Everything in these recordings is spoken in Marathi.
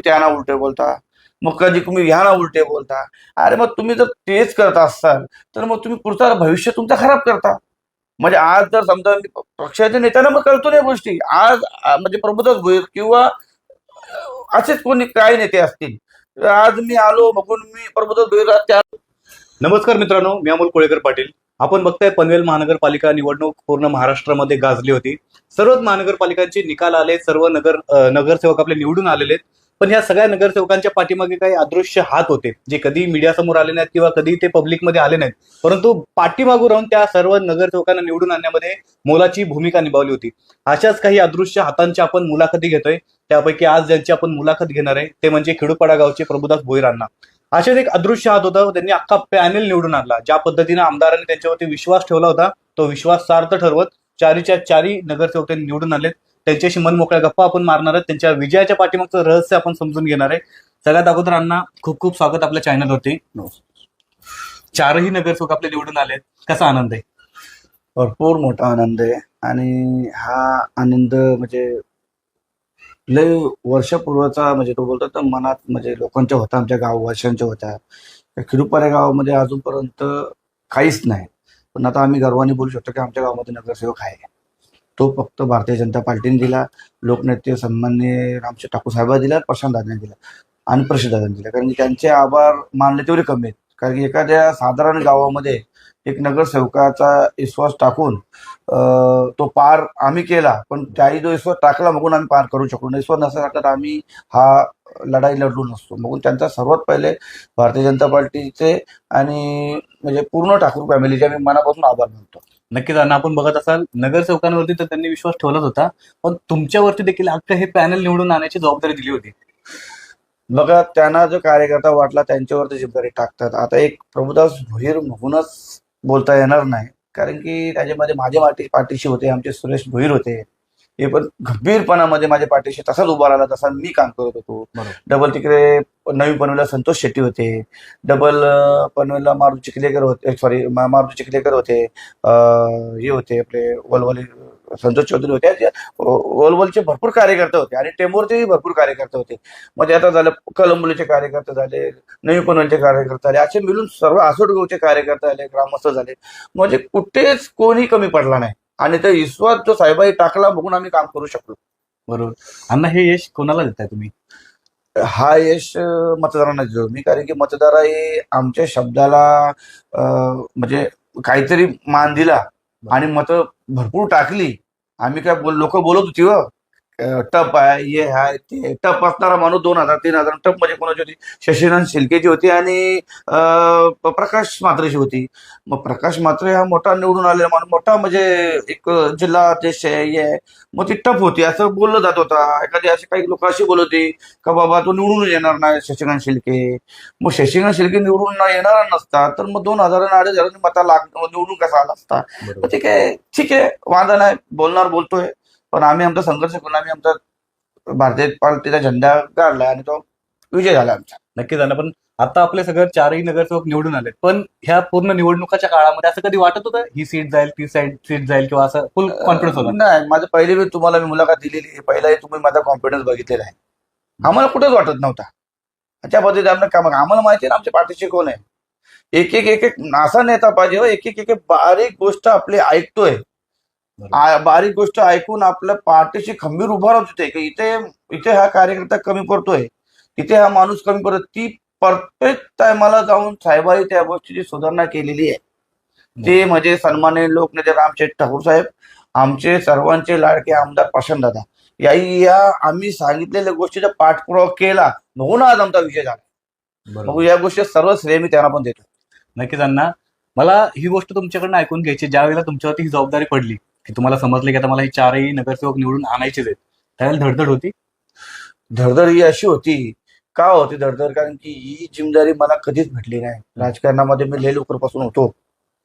त्यांना उलटे बोलता, मग कधी तुम्ही ह्याना उलटे बोलता. अरे मग तुम्ही जर तेच करत असाल तर मग तुम्ही पुढचा भविष्य तुमचा खराब करता. म्हणजे आज जर समजा मी पक्षाच्या नेत्यांना मग कळतो नाही गोष्टी. आज म्हणजे प्रभुदास भोईर किंवा असेच कोणी काही नेते असतील. आज मी आलो बघून मी प्रभुदास भोईर त्या नमस्कार मित्रांनो, मी अमोल कोळेकर पाटील. आपण बघताय पनवेल महानगरपालिका निवडणूक पूर्ण महाराष्ट्रामध्ये गाजली होती. सर्वच महानगरपालिकांचे निकाल आले, सर्व नगरसेवक आपले निवडून आलेले आहेत. पण या सगळ्या नगरसेवकांच्या पाठीमागे काही अदृश्य हात होते, जे कधी मीडियासमोर आले नाहीत किंवा कधी ते पब्लिकमध्ये आले नाहीत. परंतु पाठीमागून राहून त्या सर्व नगरसेवकांना निवडून आणण्यामध्ये मोलाची भूमिका निभावली होती. अशाच काही अदृश्य हातांच्या आपण मुलाखती घेतोय. त्यापैकी आज ज्यांची आपण मुलाखत घेणार आहे ते म्हणजे खेडूपाडा गावचे प्रभुदास भोईर अण्णा. असेच एक अदृश्य हात होता, त्यांनी अख्खा पॅनेल निवडून आणला. ज्या पद्धतीने आमदारांनी त्यांच्यावरती विश्वास ठेवला होता, तो विश्वास सार्थ ठरवत चारीच्या चारी नगरसेवक त्यांनी निवडून आणलेत. त्यांच्याशी मनमोकळ्या गप्पा आपण मारणार आहेत, त्यांच्या विजयाच्या पाठीमागचं रहस्य आपण समजून घेणार आहे. सगळ्यात अगोदर अण्णा, खूप खूप स्वागत आपल्या चॅनलवरती. चारही नगरसेवक आपले निवडून आलेत, कसा आनंद आहे? भरपूर मोठा आनंद आहे. आणि हा आनंद म्हणजे लय वर्षापूर्वाचा, म्हणजे तो बोलतो तर मनात म्हणजे लोकांच्या होता, आमच्या गाववासियांच्या होत्या. खेडूपाडा गावामध्ये अजूनपर्यंत काहीच नाही. पण आता आम्ही गर्वाने बोलू शकतो की आमच्या गावामध्ये नगरसेवक आहे. तो फक्त भारतीय जनता पार्टीने दिला, लोकनेते सन्माननीय रामशेठ ठाकूर साहेबांनी दिला, प्रशांत दादांनी दिला आणि प्रसिद्धांनी दिला. कारण की त्यांचे आभार मानले तेवढे कमी आहेत. कारण की एखाद्या साधारण गावामध्ये एक नगरसेवकाचा विश्वास टाकून तो पार आम्ही केला. पण त्याही जो विश्वास टाकला मगून आम्ही पार करू शकलो. विश्वास नसला तर आम्ही हा लढाई लढलो नसतो. मग त्यांचा सर्वात पहिले भारतीय जनता पार्टीचे आणि म्हणजे पूर्ण ठाकूर फॅमिलीचे आम्ही मनापासून आभार मानतो. नक्कीच अण्णा, आपण बघत असाल नगरसेवकांवरती तर त्यांनी विश्वास ठेवलाच होता, पण तुमच्यावरती देखील अख्खं हे पॅनल निवडून आणण्याची जबाबदारी दिली होती. बघा, त्यांना जो कार्यकर्ता वाटला त्यांच्यावरती जबाबदारी टाकतात. आता एक प्रभुदास भोईर म्हणूनच बोलता येणार नाही, कारण की त्याच्यामध्ये माझ्या पाठीशी होते, आमचे सुरेश भोईर होते. हे पण गंभीरपणामध्ये माझ्या पाठीशी तसाच उभा राहिला जसा मी काम करत होतो. डबल तिकडे नवीन पनवेलला संतोष शेट्टी होते, डबल पनवेलला मारुती चिखलेकर होते, सॉरी मारुती चिखलेकर होते, हे होते आपले वलवली संतोष चौधरी होते. वलवलचे भरपूर कार्यकर्ते होते आणि टेंभूरचेही भरपूर कार्यकर्ते होते. म्हणजे आता झालं कलंबोलीचे कार्यकर्ते झाले, नवीन पनवेलचे कार्यकर्ते झाले, असे मिळून सर्व आसोडगावचे कार्यकर्ते झाले, ग्रामस्थ झाले. म्हणजे कुठेच कोणी कमी पडला नाही. आणि ते विश्वास जो साहेबांनी टाकला बघून आम्ही काम करू शकलो. बरोबर अण्णा, हे यश कोणाला देताय तुम्ही? हा यश मतदारांना देतो मी, कारण की मतदार हे आमच्या शब्दाला म्हणजे काहीतरी मान दिला आणि मतं भरपूर टाकली. आम्ही काय लोक बोलत होती टप आहे, हे आहे, ते टप असणारा माणूस 2000-3000 टप म्हणजे कोणाची होती? शशिकांत शिर्केची होती आणि प्रकाश म्हात्रेची होती. मग प्रकाश म्हात्रे हा मोठा निवडून आलेला माणूस, मोठा म्हणजे एक जिल्हा अध्यक्ष आहे, हे आहे. मग ती टप होती असं बोललं जात होता. एखादी अशी काही लोक अशी बोलत होती का बाबा तो निवडून येणार नाही शशिकांत शिर्के. मग शशिकांत शिर्के निवडून येणार नसता तर मग 2000 आणि 2500 मता निवडून कसा आला असता? ठीक आहे, वादा नाही, बोलणार बोलतोय. पण आम्ही आमचा संघर्ष करून आम्ही आमचा भारतीय पार्टीचा झेंडा काढला आणि तो विजय झाला आमचा. नक्की झालं. पण आता आपले सगळं चारही नगरसेवक निवडून आलेत, पण ह्या पूर्ण निवडणुकाच्या काळामध्ये असं कधी वाटत होतं ही सीट जाईल, ती सीट जाईल, किंवा असं फुल कॉन्फिडन्स होता? नाही, माझं पहिले मी तुम्हाला मुलाखत दिलेली, पहिलाही तुम्ही माझा कॉन्फिडन्स बघितलेला आहे. आम्हाला कुठेच वाटत नव्हता त्या पद्धतीने आम्हाला काम. आम्हाला माहिती आहे ना आमच्या पाठीशी कोण आहे. एक एक असा नेता पाहिजे, एक एक बारीक गोष्ट आपली ऐकतोय, बारीक गोष्ट ऐकून आपल्या पाठीशी खंबीर उभा राहत होते की इथे हा कार्यकर्ता कमी पडतोय, इथे हा माणूस कमी पडतो. ती प्रत्येक टायमाला जाऊन साहेबांनी त्या गोष्टीची सुधारणा केलेली आहे. ते म्हणजे सन्माननीय लोकनेते रामशेठ ठाकूर साहेब, आमचे सर्वांचे लाडके आमदार प्रशांत दादा, या आम्ही सांगितलेल्या गोष्टीचा पाठपुरावा केला म्हणून आज आमचा विजय झाला. मग या गोष्टी सर्व श्रेय मी त्यांना पण देतो. नक्कीच अण्णा, मला ही गोष्ट तुमच्याकडनं ऐकून घ्यायची. ज्या वेळेला तुमच्यावरती ही जबाबदारी पडली की तुम्हाला समजले की आता मला ही चारही नगरसेवक निवडून आणायचेच आहेत, त्यावेळेला धडधड होती? धडधड ही अशी होती, का होती धडधड? कारण की ही जिम्मेदारी मला कधीच भेटली नाही. राजकारणामध्ये मी लय लवकरपासून होतो,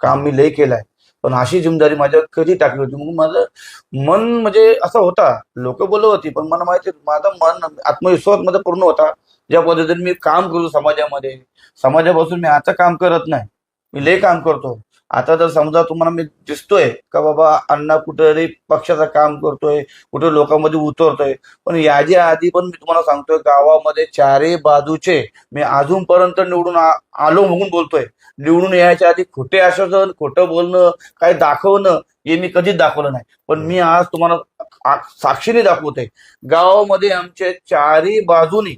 काम मी लय केलंय, पण अशी जिम्मेदारी माझ्यावर कधी टाकली होती? मग माझं मन म्हणजे असं होता, लोक बोलत होती, पण मला माहिती माझं मन आत्मविश्वास मध्ये पूर्ण होता. ज्या पद्धतीने मी काम करतो समाजामध्ये, समाजापासून मी आता काम करत नाही, मी लय काम करतो. आता जर समजा तुम्हाला मी दिसतोय का बाबा अण्णा कुठेतरी पक्षाचं काम करतोय, कुठे लोकांमध्ये उतरतोय, पण याच्या आधी पण मी तुम्हाला सांगतोय गावामध्ये चारही बाजूचे मी अजूनपर्यंत निवडून आलो म्हणून बोलतोय. निवडून यायच्या आधी खोटे आश्वासन, खोटं बोलणं, काय दाखवणं हे मी कधीच दाखवलं नाही. पण मी आज तुम्हाला साक्षीने दाखवतोय. गावामध्ये आमच्या चारही बाजूनी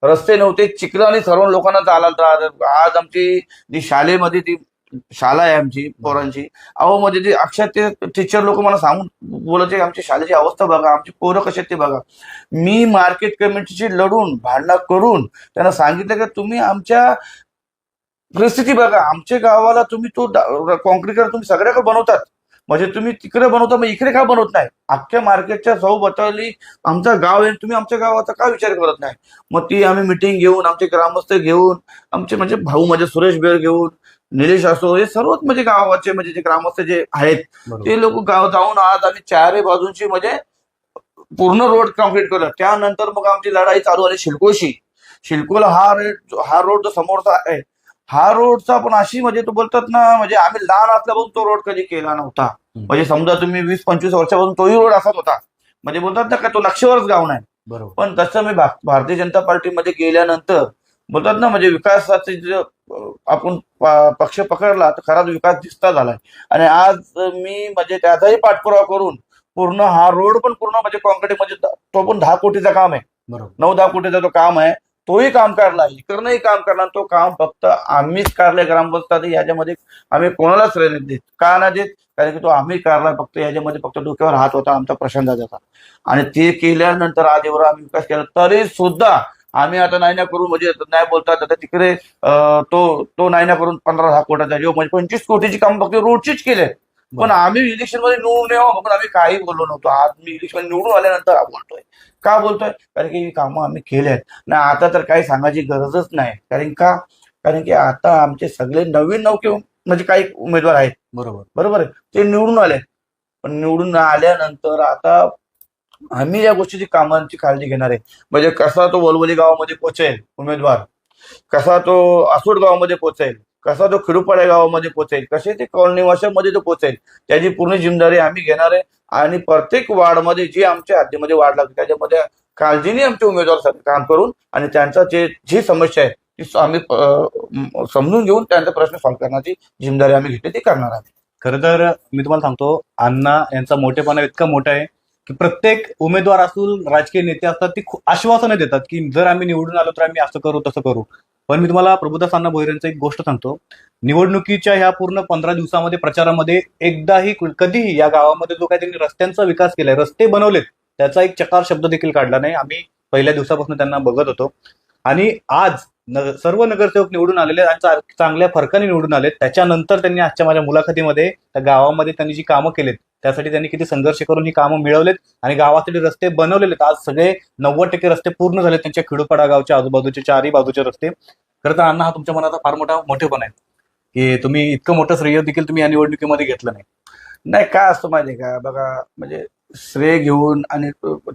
रस्ते नव्हते, चिखलाने सर्व लोकांना चालायला. आज आमची जी शाळेमध्ये ती शाळा आहे आमची पोरांची, अहो म्हणजे ते अक्षर ते टीचर लोक मला सांगून बोलायचे आमची शाळेची अवस्था बघा, आमची पोरं कशी आहेत ते बघा. मी मार्केट कमिटीशी लढून भांडणं करून त्यांना सांगितलं की तुम्ही आमच्या परिस्थिती बघा, आमच्या गावाला तुम्ही तो कॉन्क्रीटर तुम्ही सगळ्याकडे बनवतात, म्हणजे तुम्ही तिकडे बनवता मग इकडे का बनवत नाही? अख्ख्या मार्केटच्या सौबताली आमचं गाव आहे, तुम्ही आमच्या गावाचा का विचार करत नाही? मग ती आम्ही मिटिंग घेऊन, आमचे ग्रामस्थ घेऊन, आमचे म्हणजे भाऊ म्हणजे सुरेश बेर घेऊन, निलेश असो, हे सर्वच म्हणजे गावाचे म्हणजे जे ग्रामस्थ जे आहेत ते लोक गाव जाऊन आज आम्ही चारही बाजूंची म्हणजे पूर्ण रोड कॉन्क्रीट केलं. त्यानंतर मग आमची लढाई चालू झाली शिल्कोशी. शिल्कोला हा रोड जो समोरचा आहे, हा रोडचा पण अशी म्हणजे तो बोलतात ना, म्हणजे आम्ही लहान असल्यापासून तो रोड कधी केला नव्हता. म्हणजे समजा तुम्ही 20-25 वर्षापासून तोही रोड असाच होता. म्हणजे बोलतात ना का तो नक्षेवरच गाव नाही. बरोबर. पण तसं मी भारतीय जनता पार्टीमध्ये गेल्यानंतर बोलतात ना म्हणजे विकासाचे जे आपण पक्ष पकडला तर खराच विकास दिसता झालाय. आणि आज मी म्हणजे त्याचाही पाठपुरावा करून पूर्ण हा रोड पण पूर्ण म्हणजे कॉन्क्रीट म्हणजे तो पण 10 कोटीचा काम आहे. बरोबर. 9-10 कोटीचा तो काम आहे. तोही काम काढला, इकडनंही काम करणार. तो काम फक्त आम्हीच काढले ग्रामपंचायत. याच्यामध्ये आम्ही कोणालाच श्रेय नाही देत. का नाही देत? कारण की तो आम्ही काढला. फक्त याच्यामध्ये फक्त डोक्यावर हात होता आमचा प्रशांत दादाचा. आणि ते केल्यानंतर आज एवढा आम्ही विकास केला तरी सुद्धा आम्ही आता नाही ना करून म्हणजे नाही बोलतात आता तिकडे तो नाही ना करून 15-10 कोटीचा म्हणजे 25 कोटीची काम फक्त रोडचीच केले. पण आम्ही इलेक्शन मध्ये निवडून यावं म्हणून आम्ही काही बोललो नव्हतो. आज मी इलेक्शन निवडून आल्यानंतर बोलतोय. का बोलतोय? कारण की ही कामं आम्ही केली आहेत ना. आता तर काही सांगायची गरजच नाही. कारण की आता आमचे सगळे नवीन नौके म्हणजे काही उमेदवार आहेत. बरोबर आहे, ते निवडून आले. पण निवडून आल्यानंतर आता आम्ही या गोष्टीची कामांची काळजी घेणार आहे. म्हणजे कसा तो वलवली गावामध्ये पोहोचेल उमेदवार, कसा तो आसोड गावामध्ये पोहोचेल, कसा तो खिडूपाडा गावामध्ये पोहोचेल, कसे ते कॉलनीवाशामध्ये तो पोहोचेल, त्याची पूर्ण जिम्मेदारी आम्ही घेणार आहे. आणि प्रत्येक वार्डमध्ये जी आमच्या हद्दीमध्ये वार्ड लागते त्याच्यामध्ये काळजीने आमचे उमेदवार काम करून आणि त्यांचा जी समस्या आहे ती आम्ही समजून घेऊन त्यांचा प्रश्न सॉल्व्ह करण्याची जिम्मेदारी आम्ही घेतली ती करणार आहोत. खरं तर मी तुम्हाला सांगतो, अण्णा यांचा मोठेपणा इतका मोठा आहे की प्रत्येक उमेदवार असून राजकीय नेते असतात ती आश्वासनं देतात की जर आम्ही निवडून आलो तर आम्ही असं करू तसं करू. पण मी तुम्हाला प्रभुदास अण्णा भोईरेंचं एक गोष्ट सांगतो, निवडणुकीच्या ह्या पूर्ण 15 दिवसामध्ये प्रचारामध्ये एकदाही कधीही या गावामध्ये जो काही त्यांनी रस्त्यांचा विकास केलाय, रस्ते बनवलेत, त्याचा एक चकार शब्द देखील काढला नाही. आम्ही पहिल्या दिवसापासून त्यांना बघत होतो. आणि आज सर्व नगरसेवक निवडून आलेले आणि चांगल्या फरकाने निवडून आलेत. त्याच्यानंतर त्यांनी आजच्या माझ्या मुलाखतीमध्ये त्या गावामध्ये त्यांनी जी कामं केलेत त्यासाठी त्यांनी किती संघर्ष करून ही कामं मिळवलेत आणि गावासाठी रस्ते बनवलेले. आज सगळे 90% रस्ते पूर्ण झाले त्यांच्या खिडूपाडा गावच्या आजूबाजूचे चारही बाजूचे रस्ते. खरं तर अण्णा हा तुमच्या मनाचा फार मोठेपण आहे की तुम्ही इतकं मोठं श्रेय देखील तुम्ही या निवडणुकीमध्ये घेतलं नाही. नाही काय असतं माहिती का बघा, म्हणजे श्रेय घेऊन आणि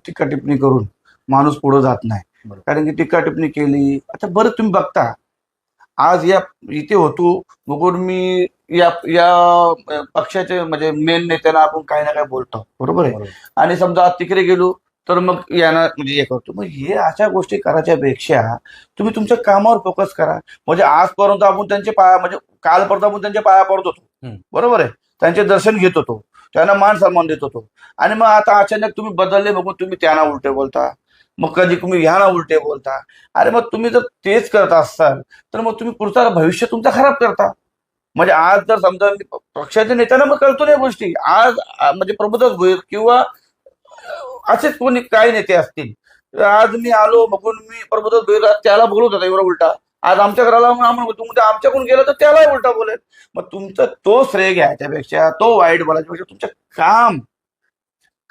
टीका टिप्पणी करून माणूस पुढे जात नाही. कारण की टीका टिप्पणी केली आता बरं तुम्ही बघता आज या इथे होतो बघून मी या पक्षाचे म्हणजे मेन नेत्यांना आपण काही ना काही बोलतो. बरोबर आहे. आणि समजा तिकडे गेलो तर मग यांना म्हणजे हे करतो. मग हे अशा गोष्टी करायच्या पेक्षा तुम्ही तुमच्या कामावर फोकस करा. म्हणजे आजपर्यंत आपण त्यांचे पाया म्हणजे कालपर्यंत आपण त्यांच्या पाया पडत होतो. बरोबर आहे, त्यांचे दर्शन घेत होतो, त्यांना मान सन्मान देत होतो. आणि मग आता अचानक तुम्ही बदलले बघून तुम्ही त्यांना उलटे बोलता, मग कधी तुम्ही ह्याना उलटे बोलता. अरे मग तुम्ही जर तेच करत असाल तर मग तुम्ही पुढचा भविष्य तुमचा खराब करता. म्हणजे आज जर समजा पक्षाच्या नेत्यांना मग कळतो नाही गोष्टी. आज म्हणजे प्रभुदास भोईर किंवा असेच कोणी काही नेते असतील, आज मी आलो बघून मी प्रभुदास भोईर त्याला बोलत होता एवढा उलटा, आज आमच्या घराला तुमच्या आमच्याकडून गेलं तर त्यालाही उलटा बोलेल. मग तुमचं तो श्रेय घ्यायच्यापेक्षा तो वाईट बोलायच्यापेक्षा तुमचं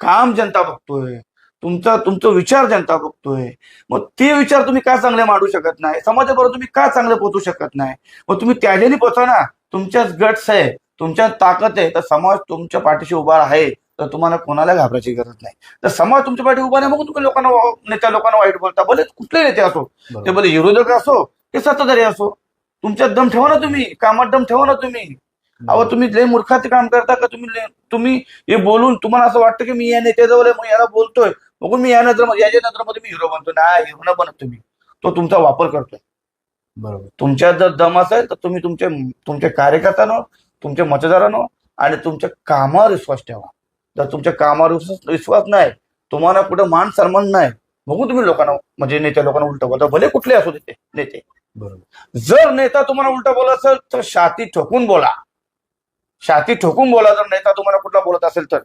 काम जनता बघतोय, तुमचा विचार जनता बघतोय. मग ते विचार तुम्ही का चांगले मांडू शकत नाही? समाजाबरोबर तुम्ही का चांगले पोहोचू शकत नाही? मग तुम्ही त्याच्याने पोचा ना. तुमच्याच गट्स आहे, तुमच्यात ताकद आहे, तर समाज तुमच्या पाठीशी उभा आहे तर तुम्हाला कोणाला घाबरायची गरज नाही. तर समाज तुमच्या पाठी उभा नाही मग तुम्ही नेत्या लोकांना वाईट बोलता. भले कुठले नेते असो, ते भले विरोधक असो ते सत्ताधारी असो, तुमच्यात दम ठेवा ना, तुम्ही कामात दम ठेवा ना तुम्ही. अहो तुम्ही लय मूर्खाचे काम करता का तुम्ही हे बोलून तुम्हाला असं वाटतं की मी या नेत्याजवळ आहे, मग याला बोलतोय बघून मी याच्या नजरेमध्ये मी हिरो बनतो. नाही, हिरो न बनत तुम्ही, तो तुमचा वापर करतोय. बरोबर. तुमच्यात जर दम असेल तर तुम्ही तुमच्या कार्यकर्त्यांनो, तुमच्या मतदारांनो आणि तुमच्या कामावर विश्वास ठेवा. जर तुमच्या कामावर विश्वास नाही, तुम्हाला कुठं मान सन्मान नाही, बघू तुम्ही लोकांना म्हणजे नेत्या लोकांना उलट बोलता, भले कुठले असू देते नेते. बरोबर. जर नेता तुम्हाला उलटा बोलत असेल तर छाती ठोकून बोला, छाती ठोकून बोला. जर नेता तुम्हाला कुठला बोलत असेल तर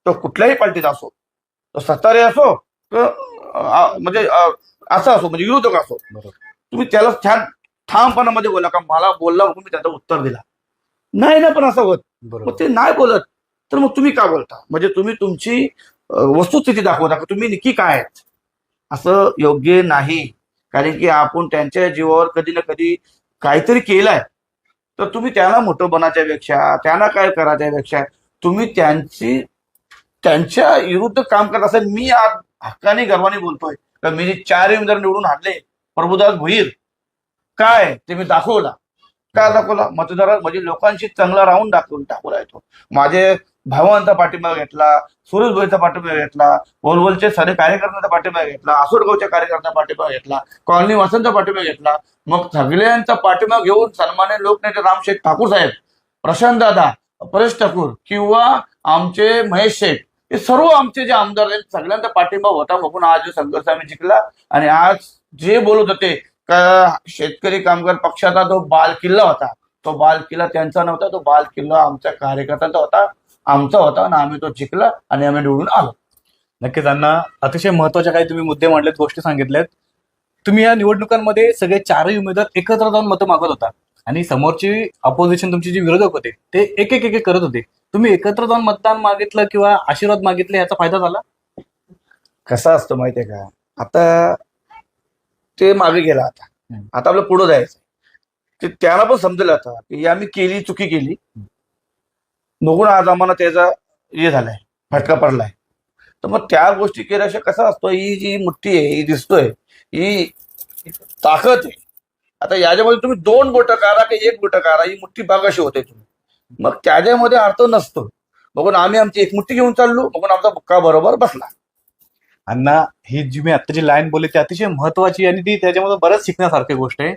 तो कुठल्याही पार्टीचा असो, तो सत्तारे असो म्हणजे असं असो, म्हणजे विरोधक असो, बरोबर. तुम्ही त्याला छान ठामपणामध्ये बोला का मला बोलला म्हणून मी त्याचं उत्तर दिला. नाही ना पण असं होत, बरोबर. मग ते नाही बोलत तर मग तुम्ही का बोलता? म्हणजे तुम्ही तुमची वस्तुस्थिती दाखवता का तुम्ही नक्की काय आहेत. असं योग्य नाही. कारण की आपण त्यांच्या जीवावर कधी ना कधी काहीतरी केलंय, तर तुम्ही त्याला मोठं बनायच्या पेक्षा, त्यांना काय करायच्या पेक्षा तुम्ही त्यांच्या विरुद्ध काम करत असेल. मी आज हक्काने गर्वाने बोलतोय का मी 4 उमेदवार निवडून आणले, प्रभुदास भोईर काय ते मी दाखवला. का दाखवला? मतदार म्हणजे लोकांशी चांगला राहून दाखवला येतो. माझे भावांचा पाठिंबा घेतला, सुरेश भोईचा पाठिंबा घेतला, वलवलचे सारे कार्यकर्त्यांचा पाठिंबा घेतला, आसोडगावच्या कार्यकर्त्यांचा पाठिंबा घेतला, कॉलनी वासांचा पाठिंबा घेतला. मग सगळ्यांचा पाठिंबा घेऊन सन्मान्य लोकनेते रामशेठ ठाकूर साहेब, प्रशांत दादा, परेश ठाकूर किंवा आमचे महेश शेठ, हे सर्व आमचे जे आमदार आहेत सगळ्यांचा पाठिंबा होता. बघून आज जो संघर्ष आम्ही जिंकला. आणि आज जे बोलत होते का शेतकरी कामगार पक्षाचा जो बाल किल्ला होता, तो बाल किल्ला त्यांचा नव्हता, तो बाल किल्ला आमच्या कार्यकर्त्यांचा होता, आमचा होता. आणि आम्ही तो जिंकला आणि आम्ही निवडून आलो. नक्कीच अण्णा, अतिशय महत्वाच्या काही तुम्ही मुद्दे मांडलेत, गोष्टी सांगितल्यात. तुम्ही या निवडणुकांमध्ये सगळे 4ही उमेदवार एकत्र जाऊन मतं मागत होता आणि समोरची अपोजिशन तुमचे जे विरोधक होते ते एक एक करत होते. तुम्ही एकत्र जाऊन मतदान मागितलं किंवा आशीर्वाद मागितले, याचा फायदा झाला? कसं असतं माहितीये का, आता ते मागे गेला, आता आपलं पुढं जायचं. ते त्याला पण समजलं आता की आम्ही चुकी केली, बघून आज आम्हाला त्याचा हे झालाय, फटका पडलाय. तर मग त्या गोष्टी केल्याशिवाय कसा असतो, ही जी मुठ्ठी आहे, ही दिसतोय, ही ताकद आहे. आता याच्यामध्ये तुम्ही 2 बोटं काढा की 1 बोटं काढा, ही मुठ्ठी बागाशी होते तुम्ही, मग त्याच्यामध्ये अर्थ नसतो. बघून आम्ही आमची एक मुठ्ठी घेऊन चाललो, बघून आमचा बुक्का बरोबर बसला. अण्णा, ही जी मी आत्ताची लाईन बोलली ती अतिशय महत्वाची आणि ती त्याच्यामध्ये बरंच शिकण्यासारखी गोष्ट आहे.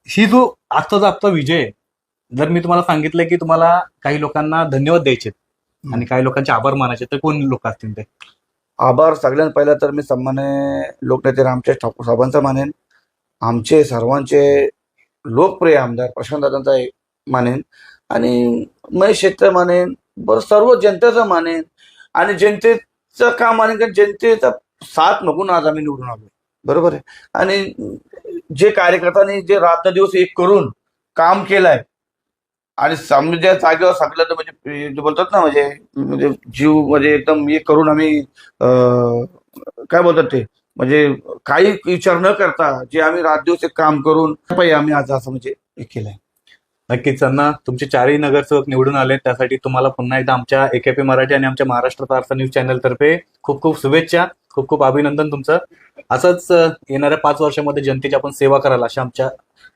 ही जो आजचा विजय आहे, जर मी तुम्हाला सांगितलं की तुम्हाला काही लोकांना धन्यवाद द्यायचे आणि काही लोकांचे आभार मानायचे, तर कोण लोक असतील ते? आभार सगळ्यात पहिला तर मी सन्मान्य लोकनेते रामशेठ ठाकूर साहेबांचा मानेन, आमचे सर्वांचे लोकप्रिय आमदार प्रशांतदादांचा मानेन, आणि महेश शेठचा मानेन, बरं सर्व जनतेचा मानेन. आणि जनतेचं काम मानेन कारण जनतेचा साथ बघून आज आम्ही निवडून आलो, बरोबर आहे. आणि जे कार्यकर्त्यांनी जे रात्रदिवस एक करून काम केलंय आणि समजा जागेवर सगळं म्हणजे जे बोलतात ना, म्हणजे जीव म्हणजे एकदम हे करून आम्ही काय बोलतात ते, म्हणजे काही विचार न करता जे आम्ही रात दिवस एक काम करून आम्ही आज असं म्हणजे हे केलंय. नक्कीच अण्णा, तुमचे 4ही नगरसेवक निवडून आले, त्यासाठी तुम्हाला पुन्हा एकदा आमच्या AKP मराठी आणि आमच्या महाराष्ट्र तारसा न्यूज चॅनल तर्फे खूप खूप शुभेच्छा, खूप खूप अभिनंदन तुमचं. असंच येणाऱ्या 5 वर्षामध्ये जनतेची आपण सेवा कराल अशा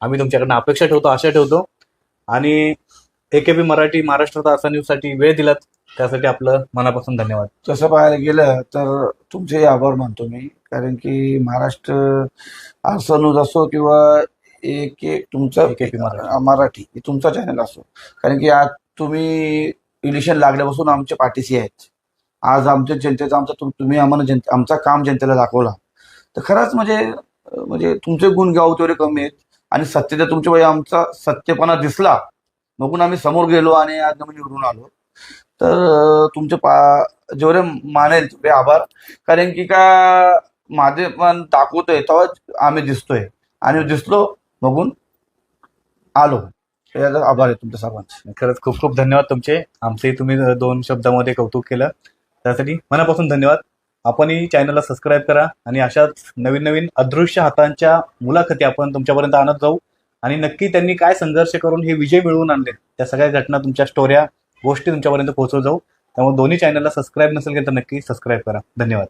आम्ही तुमच्याकडनं अपेक्षा ठेवतो, आशा ठेवतो. आणि AKP मराठी महाराष्ट्र तारसा न्यूज साठी वेळ दिलात त्यासाठी आपलं मनापासून धन्यवाद. तसं पाहायला गेलं तर तुमचे आभार मानतो मी, कारण की महाराष्ट्र तारसा न्यूज असो किंवा तुमचा AKP मराठी हे तुमचा चॅनल असो, कारण की आज तुम्ही इलेक्शन लागल्यापासून आमच्या पाठीशी आहेत. आज आमच्या जनतेचा तुम्ही आम्हाला आमचा काम जनतेला दाखवला, तर खरंच म्हणजे तुमचे गुण गाव तेवढे कमी आहेत. आणि सत्तेचा तुमच्या वेळी आमचा सत्यपणा दिसला, बघून आम्ही समोर गेलो आणि आज आम्ही निवडून आलो. तर तुमचे जेवढे मानेल तेवढे आभार, कारण की का माझे पण दाखवतोय तेव्हा आम्ही दिसतोय आणि दिसलो बघून आलो. याचा आभार आहे तुमच्या सर्वांचे. खरंच खूप खूप धन्यवाद तुमचे. आमचे तुम्ही 2 शब्दामध्ये कौतुक केलं त्यासाठी मनापासून धन्यवाद. आपणही चॅनलला सबस्क्राईब करा आणि अशाच नवीन नवीन अदृश्य हातांच्या मुलाखती आपण तुमच्यापर्यंत आणत जाऊ. आणि नक्की त्यांनी काय संघर्ष करून हे विजय मिळवून आणले त्या सगळ्या घटना, तुमच्या स्टोऱ्या, गोष्टी तुमच्यापर्यंत पोहोचवत जाऊ. त्यामुळे दोन्ही चॅनलला सबस्क्राईब नसेल केलं तर नक्की सबस्क्राईब करा. धन्यवाद.